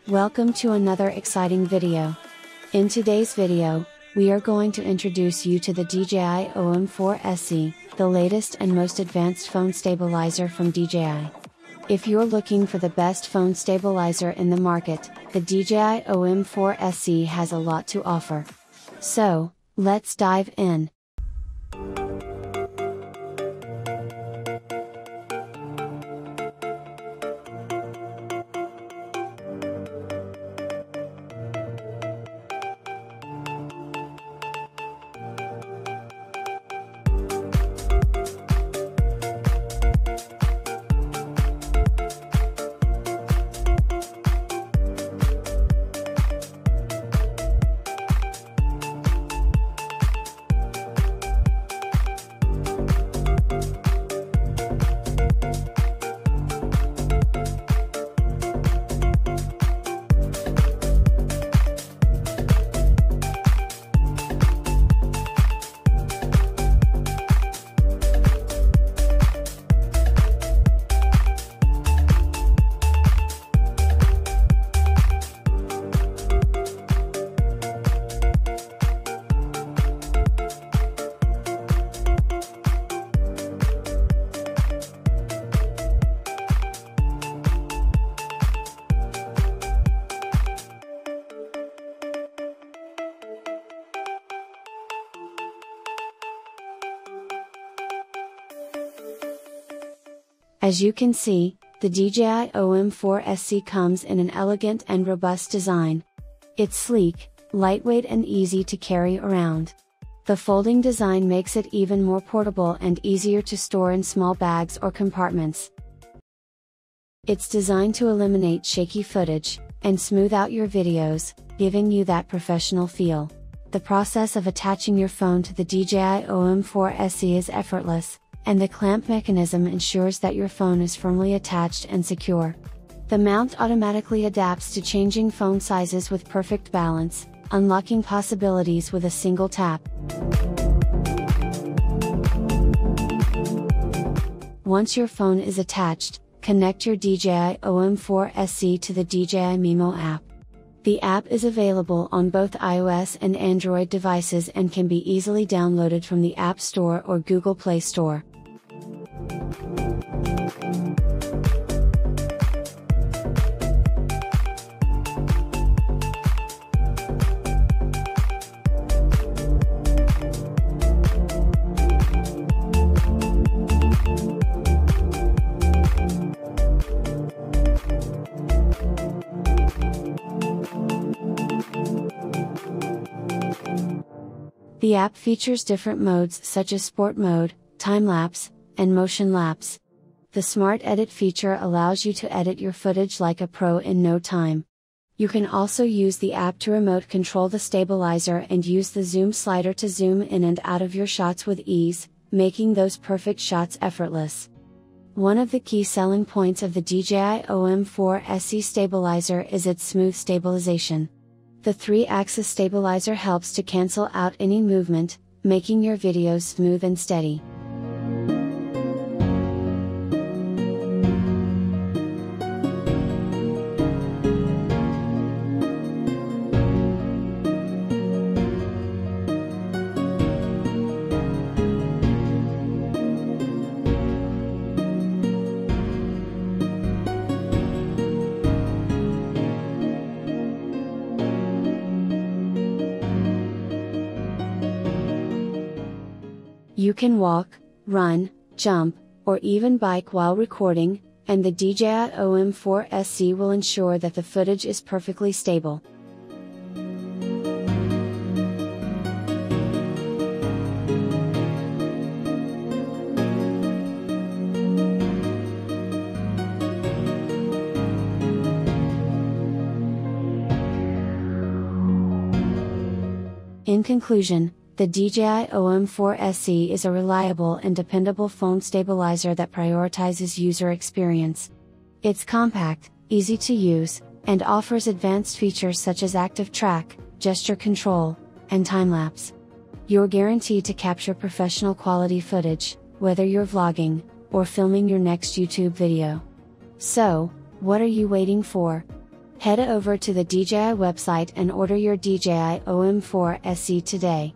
Welcome to another exciting video. In today's video, we are going to introduce you to the DJI OM 4 SE, the latest and most advanced phone stabilizer from DJI. If you're looking for the best phone stabilizer in the market, the DJI OM 4 SE has a lot to offer. So, let's dive in. As you can see, the DJI OM 4 SE comes in an elegant and robust design. It's sleek, lightweight and easy to carry around. The folding design makes it even more portable and easier to store in small bags or compartments. It's designed to eliminate shaky footage, and smooth out your videos, giving you that professional feel. The process of attaching your phone to the DJI OM 4 SE is effortless, and the clamp mechanism ensures that your phone is firmly attached and secure. The mount automatically adapts to changing phone sizes with perfect balance, unlocking possibilities with a single tap. Once your phone is attached, connect your DJI OM 4 SE to the DJI Mimo app. The app is available on both iOS and Android devices and can be easily downloaded from the App Store or Google Play Store. The app features different modes such as Sport Mode, Time-Lapse, and Motion Lapse. The Smart Edit feature allows you to edit your footage like a pro in no time. You can also use the app to remote control the stabilizer and use the zoom slider to zoom in and out of your shots with ease, making those perfect shots effortless. One of the key selling points of the DJI OM 4 SE stabilizer is its smooth stabilization. The 3-axis stabilizer helps to cancel out any movement, making your videos smooth and steady. You can walk, run, jump, or even bike while recording, and the DJI OM 4 SE will ensure that the footage is perfectly stable. In conclusion, the DJI OM 4 SE is a reliable and dependable phone stabilizer that prioritizes user experience. It's compact, easy to use, and offers advanced features such as ActiveTrack, gesture control, and time-lapse. You're guaranteed to capture professional quality footage, whether you're vlogging, or filming your next YouTube video. So, what are you waiting for? Head over to the DJI website and order your DJI OM4 SE today.